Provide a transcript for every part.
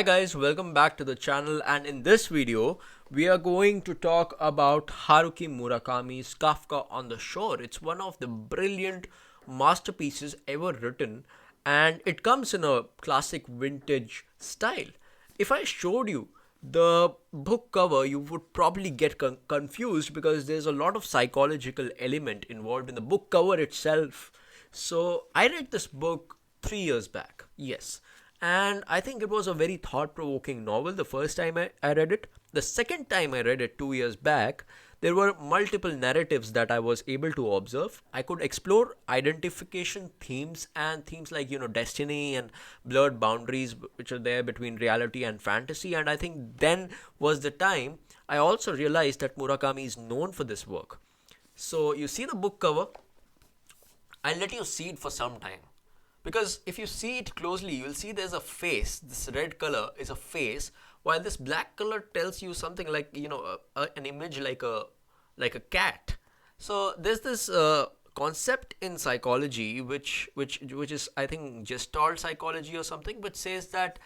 Hi guys, welcome back to the channel, and in this video we are going to talk about Haruki Murakami's Kafka on the Shore. It's one of the brilliant masterpieces ever written, and it comes in a classic vintage style. If I showed you the book cover, you would probably get confused because there's a lot of psychological element involved in the book cover itself. So I read this book 3 years back, yes, and I think it was a very thought provoking novel the first time I read it. The second time I read it 2 years back, there were multiple narratives that I was able to observe. I could explore identification themes and themes like, destiny and blurred boundaries which are there between reality and fantasy. And I think then was the time I also realized that Murakami is known for this work. So you see the book cover, I'll let you see it for some time. Because if you see it closely, you'll see there's a face. This red color is a face, while this black color tells you something like, an image like a cat. So there's this concept in psychology, which is, I think, Gestalt psychology or something, which says that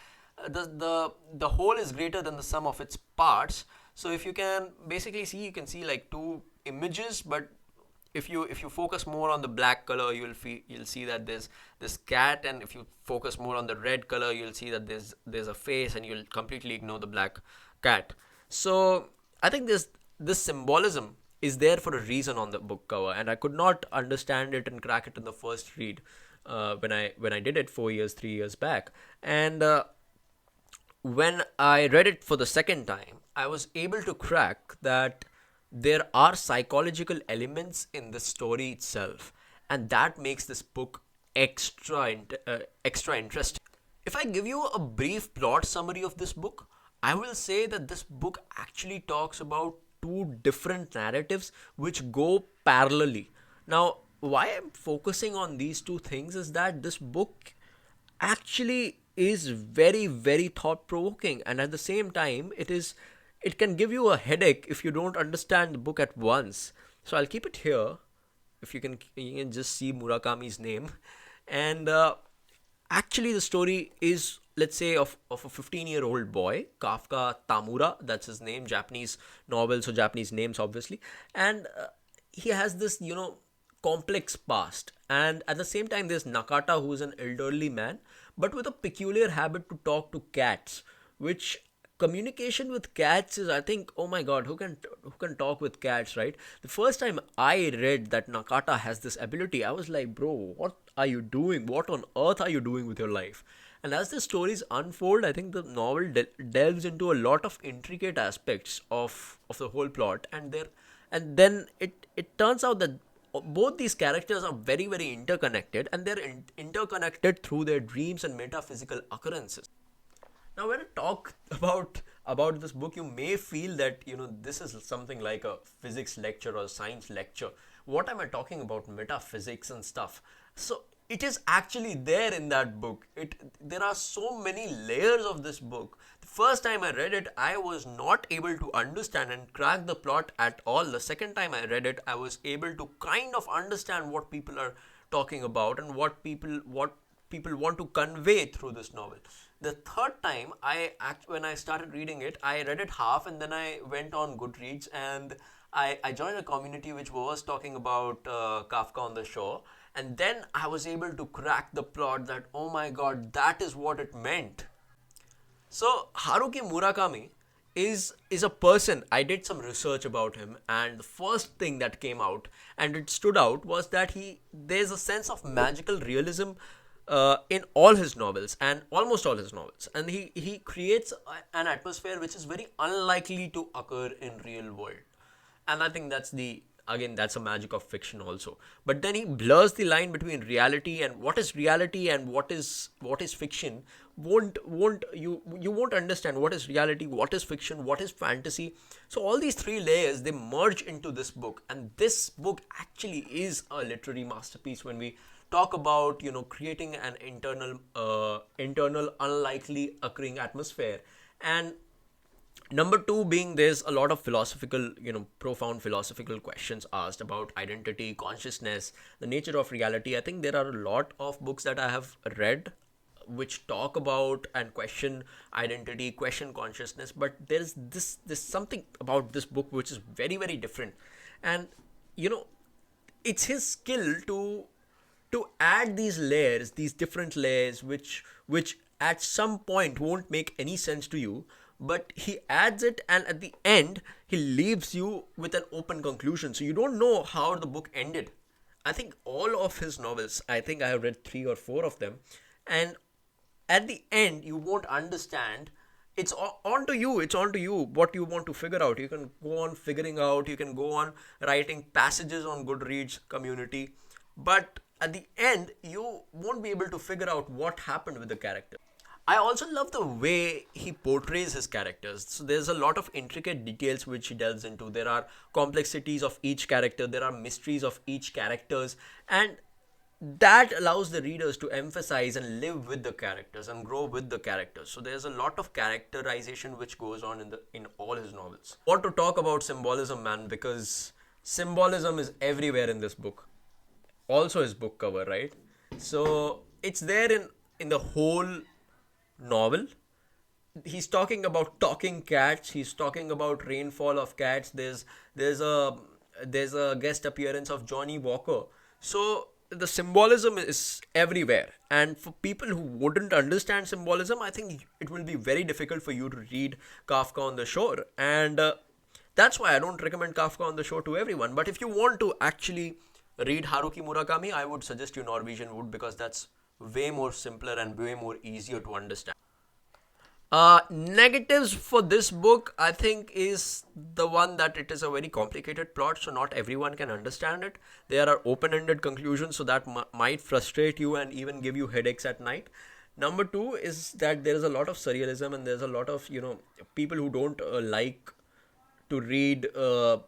the whole is greater than the sum of its parts. So if you can basically see, you can see like two images, but if you focus more on the black color, you'll see that there's this cat, and if you focus more on the red color, you'll see that there's a face, and you'll completely ignore the black cat. So I think this symbolism is there for a reason on the book cover, and I could not understand it and crack it in the first read when I did it 4 years, 3 years back, and when I read it for the second time, I was able to crack that there are psychological elements in the story itself, and that makes this book extra interesting. If I give you a brief plot summary of this book, I will say that this book actually talks about two different narratives which go parallelly. Now, why I'm focusing on these two things is that this book actually is very very thought provoking, and at the same time it can give you a headache if you don't understand the book at once. So I'll keep it here. If you can just see Murakami's name, and actually the story is, let's say, of a 15-year-old boy, Kafka Tamura, that's his name, Japanese novel, so Japanese names obviously, and he has this complex past, and at the same time there's Nakata, who is an elderly man but with a peculiar habit to talk to cats, which communication with cats is, I think, oh my god, who can talk with cats, right? The first time I read that Nakata has this ability, I was like, bro, what are you doing? What on earth are you doing with your life? And as the stories unfold, I think the novel delves into a lot of intricate aspects of the whole plot, and then it turns out that both these characters are very very interconnected, and they're interconnected through their dreams and metaphysical occurrences. Now, when I talk about this book, you may feel that this is something like a physics lecture or a science lecture. What am I talking about? Metaphysics and stuff. So it is actually there in that book. There are so many layers of this book. The first time I read it, I was not able to understand and crack the plot at all. The second time I read it, I was able to kind of understand what people are talking about and what people want to convey through this novel. The third time when I started reading it, I read it half, and then I went on Goodreads, and I joined a community which was talking about Kafka on the Shore, and then I was able to crack the plot that, oh my god, that is what it meant. So Haruki Murakami is a person. I did some research about him, and the first thing that came out and it stood out was that he there's a sense of magical realism in all his novels, and almost all his novels, and he creates an atmosphere which is very unlikely to occur in real world. And I think that's a magic of fiction also. But then he blurs the line between reality and what is fiction. Won't you won't understand what is reality, what is fiction, what is fantasy. So all these three layers, they merge into this book, and this book actually is a literary masterpiece when we talk about creating an internal unlikely occurring atmosphere. And number two being, there's a lot of philosophical, profound philosophical questions asked about identity, consciousness, the nature of reality. I think there are a lot of books that I have read which talk about and question identity, question consciousness. But there's something about this book which is very, very different. And you know, it's his skill to add these layers, these different layers, which at some point won't make any sense to you, but he adds it, and at the end he leaves you with an open conclusion, so you don't know how the book ended. I think all of his novels, I think I have read 3 or 4 of them, and at the end you won't understand. It's on to you, it's on to you what you want to figure out. You can go on figuring out, you can go on writing passages on Goodreads community, but at the end you won't be able to figure out what happened with the character. I also love the way he portrays his characters. So there's a lot of intricate details which he delves into. There are complexities of each character, there are mysteries of each characters, and that allows the readers to emphasize and live with the characters and grow with the characters. So there's a lot of characterization which goes on in all his novels. I want to talk about symbolism, man, because symbolism is everywhere in this book. Also his book cover, right? So it's there in the whole novel. He's talking about talking cats, he's talking about rainfall of cats. There's a guest appearance of Johnny Walker. So the symbolism is everywhere, and for people who wouldn't understand symbolism, I think it will be very difficult for you to read Kafka on the Shore. And that's why I don't recommend Kafka on the Shore to everyone. But if you want to actually read Haruki Murakami, I would suggest you Norwegian Wood, because that's way more simpler and way more easier to understand. Negatives for this book, I think, is the one that it is a very complicated plot, so not everyone can understand it. There are open-ended conclusions, so that might frustrate you and even give you headaches at night. Number 2 is that there is a lot of surrealism, and there's a lot of, people who don't like to read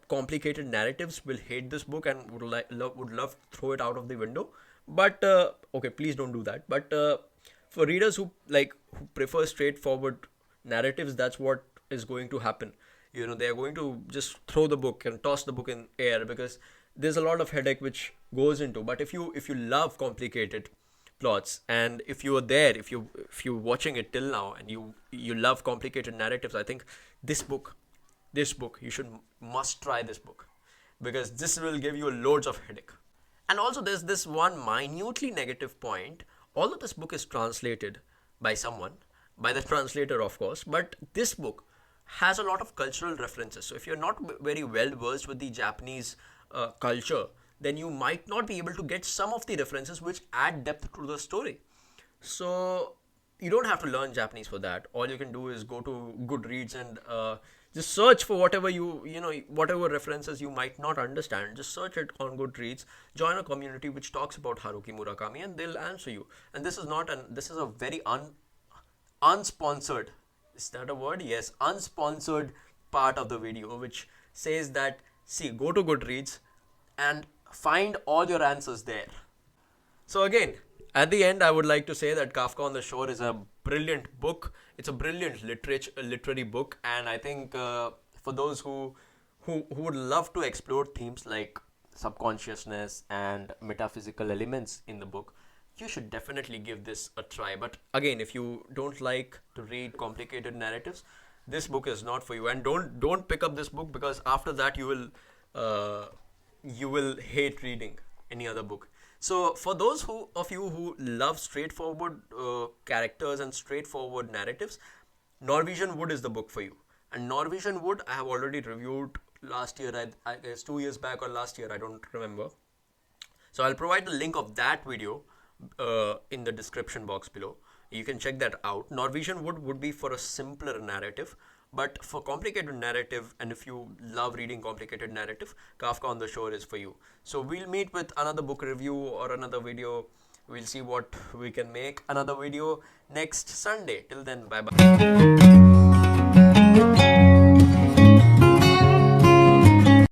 complicated narratives will hate this book and would love to throw it out of the window. But okay, please don't do that. But for readers who prefer straightforward narratives, that's what is going to happen. They are going to just throw the book and toss the book in air, because there's a lot of headache which goes into. But if you love complicated plots, and if you are there, if you're watching it till now and you love complicated narratives, I think this book you must try this book, because this will give you loads of headache. And also there's this one minutely negative point. Although this book is translated by someone, by the translator of course, but this book has a lot of cultural references. So if you're not very well versed with the Japanese culture, then you might not be able to get some of the references which add depth to the story. So you don't have to learn Japanese for that. All you can do is go to Goodreads and just search for whatever whatever references you might not understand. Just search it on Goodreads. Join a community which talks about Haruki Murakami, and they'll answer you. And this is a very unsponsored. Is that a word? Yes, unsponsored part of the video, which says that, see, go to Goodreads and find all your answers there. So again, at the end, I would like to say that Kafka on the Shore is a brilliant book. It's a brilliant literary book, and I think for those who would love to explore themes like subconsciousness and metaphysical elements in the book, you should definitely give this a try. But again, if you don't like to read complicated narratives, this book is not for you. And don't pick up this book, because after that you will hate reading any other book. So for those of you who love straightforward characters and straightforward narratives, Norwegian Wood is the book for you. And Norwegian Wood I have already reviewed last year, I guess 2 years back or last year, I don't remember. So I'll provide the link of that video in the description box below. You can check that out. Norwegian Wood would be for a simpler narrative, but for complicated narrative, and if you love reading complicated narrative, Kafka on the Shore is for you. So we'll meet with another book review or another video. We'll see what we can make. Another video next Sunday. Till then, bye bye.